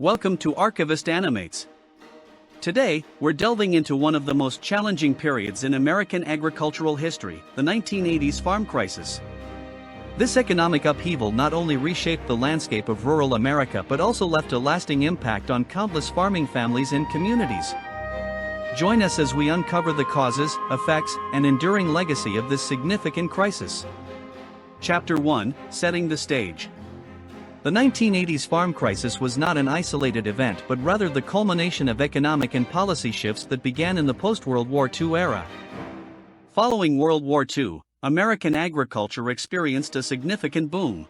Welcome to Archivist Animates. Today, we're delving into one of the most challenging periods in American agricultural history, the 1980s farm crisis. This economic upheaval not only reshaped the landscape of rural America but also left a lasting impact on countless farming families and communities. Join us as we uncover the causes, effects, and enduring legacy of this significant crisis. Chapter 1: Setting the Stage. The 1980s farm crisis was not an isolated event but rather the culmination of economic and policy shifts that began in the post-World War II era. Following World War II, American agriculture experienced a significant boom.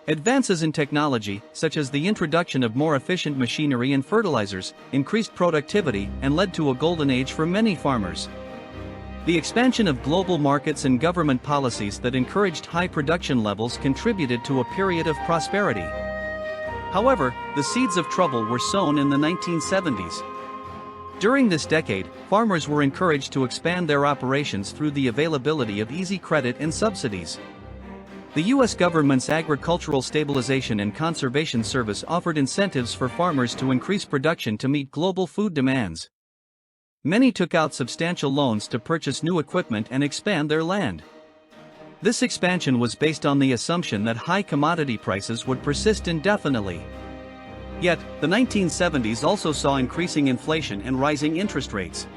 Advances in technology, such as the introduction of more efficient machinery and fertilizers, increased productivity and led to a golden age for many farmers. The expansion of global markets and government policies that encouraged high production levels contributed to a period of prosperity. However, the seeds of trouble were sown in the 1970s. During this decade, farmers were encouraged to expand their operations through the availability of easy credit and subsidies. The U.S. government's Agricultural Stabilization and Conservation Service offered incentives for farmers to increase production to meet global food demands. Many took out substantial loans to purchase new equipment and expand their land. This expansion was based on the assumption that high commodity prices would persist indefinitely. Yet, the 1970s also saw increasing inflation and rising interest rates.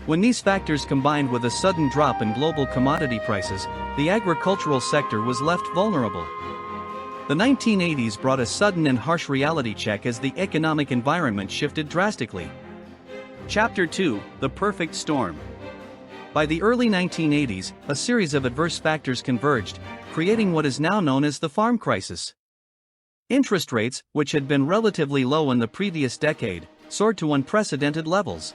When these factors combined with a sudden drop in global commodity prices, the agricultural sector was left vulnerable. The 1980s brought a sudden and harsh reality check as the economic environment shifted drastically. Chapter 2: The Perfect Storm. By the early 1980s, a series of adverse factors converged, creating what is now known as the farm crisis. Interest rates, which had been relatively low in the previous decade, soared to unprecedented levels.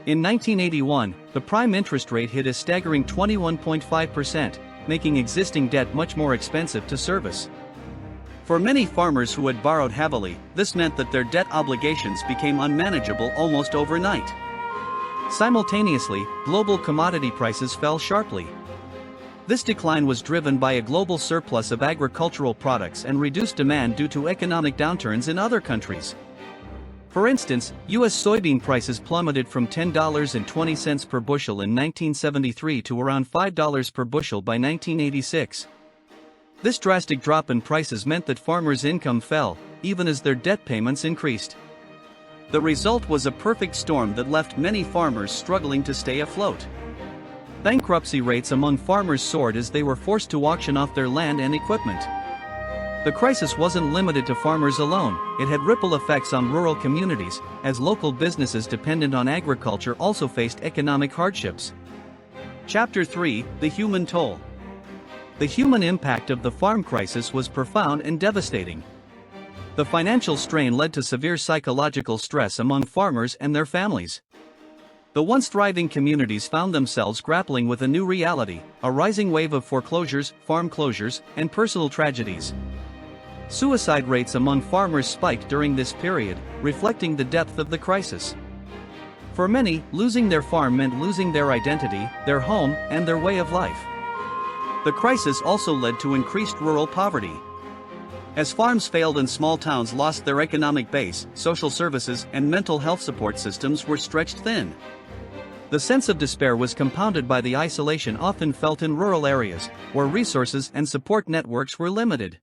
In 1981, the prime interest rate hit a staggering 21.5%, making existing debt much more expensive to service. For many farmers who had borrowed heavily, this meant that their debt obligations became unmanageable almost overnight. Simultaneously, global commodity prices fell sharply. This decline was driven by a global surplus of agricultural products and reduced demand due to economic downturns in other countries. For instance, U.S. soybean prices plummeted from $10.20 per bushel in 1973 to around $5 per bushel by 1986. This drastic drop in prices meant that farmers' income fell, even as their debt payments increased. The result was a perfect storm that left many farmers struggling to stay afloat. Bankruptcy rates among farmers soared as they were forced to auction off their land and equipment. The crisis wasn't limited to farmers alone, it had ripple effects on rural communities, as local businesses dependent on agriculture also faced economic hardships. Chapter 3: The Human Toll. The human impact of the farm crisis was profound and devastating. The financial strain led to severe psychological stress among farmers and their families. The once thriving communities found themselves grappling with a new reality, a rising wave of foreclosures, farm closures, and personal tragedies. Suicide rates among farmers spiked during this period, reflecting the depth of the crisis. For many, losing their farm meant losing their identity, their home, and their way of life. The crisis also led to increased rural poverty. As farms failed and small towns lost their economic base, social services and mental health support systems were stretched thin. The sense of despair was compounded by the isolation often felt in rural areas, where resources and support networks were limited.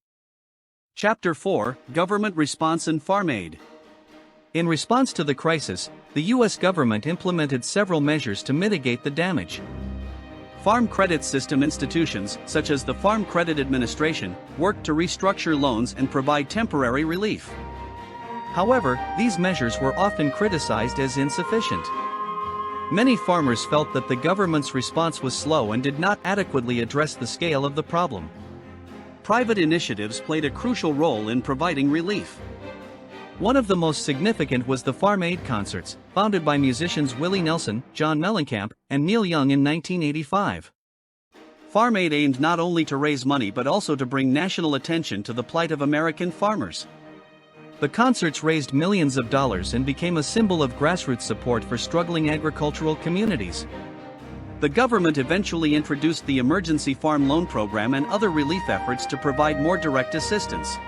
Chapter 4: Government Response and Farm Aid. In response to the crisis, the U.S. government implemented several measures to mitigate the damage. Farm credit system institutions, such as the Farm Credit Administration, worked to restructure loans and provide temporary relief. However, these measures were often criticized as insufficient. Many farmers felt that the government's response was slow and did not adequately address the scale of the problem. Private initiatives played a crucial role in providing relief. One of the most significant was the Farm Aid concerts, founded by musicians Willie Nelson, John Mellencamp, and Neil Young in 1985. Farm Aid aimed not only to raise money but also to bring national attention to the plight of American farmers. The concerts raised millions of dollars and became a symbol of grassroots support for struggling agricultural communities. The government eventually introduced the Emergency Farm Loan Program and other relief efforts to provide more direct assistance.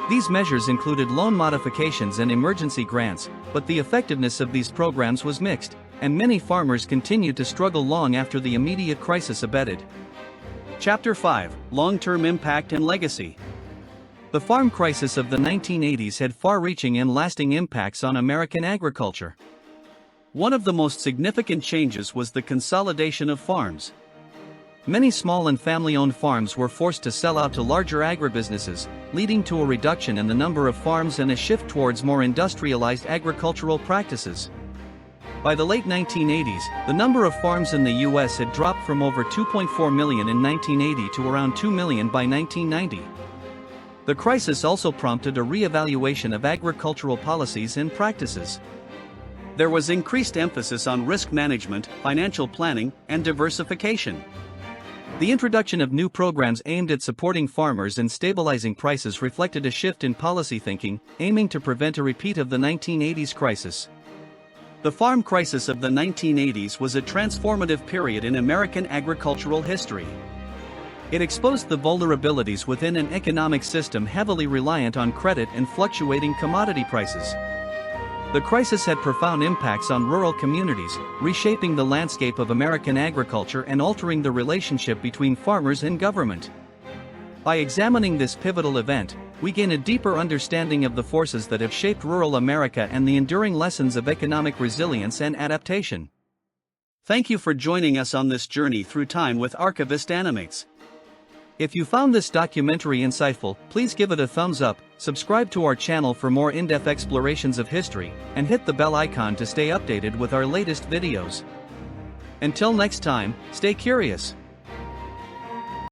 These measures included loan modifications and emergency grants, but the effectiveness of these programs was mixed, and many farmers continued to struggle long after the immediate crisis abated. Chapter 5: Long-Term Impact and Legacy. The farm crisis of the 1980s had far-reaching and lasting impacts on American agriculture. One of the most significant changes was the consolidation of farms. Many small and family-owned farms were forced to sell out to larger agribusinesses, leading to a reduction in the number of farms and a shift towards more industrialized agricultural practices. By the late 1980s, the number of farms in the U.S. had dropped from over 2.4 million in 1980 to around 2 million by 1990. The crisis also prompted a re-evaluation of agricultural policies and practices. There was increased emphasis on risk management, financial planning, and diversification. The introduction of new programs aimed at supporting farmers and stabilizing prices reflected a shift in policy thinking, aiming to prevent a repeat of the 1980s crisis. The farm crisis of the 1980s was a transformative period in American agricultural history. It exposed the vulnerabilities within an economic system heavily reliant on credit and fluctuating commodity prices. The crisis had profound impacts on rural communities, reshaping the landscape of American agriculture and altering the relationship between farmers and government. By examining this pivotal event, we gain a deeper understanding of the forces that have shaped rural America and the enduring lessons of economic resilience and adaptation. Thank you for joining us on this journey through time with Archivist Animates. If you found this documentary insightful, please give it a thumbs up, subscribe to our channel for more in-depth explorations of history, and hit the bell icon to stay updated with our latest videos. Until next time, stay curious.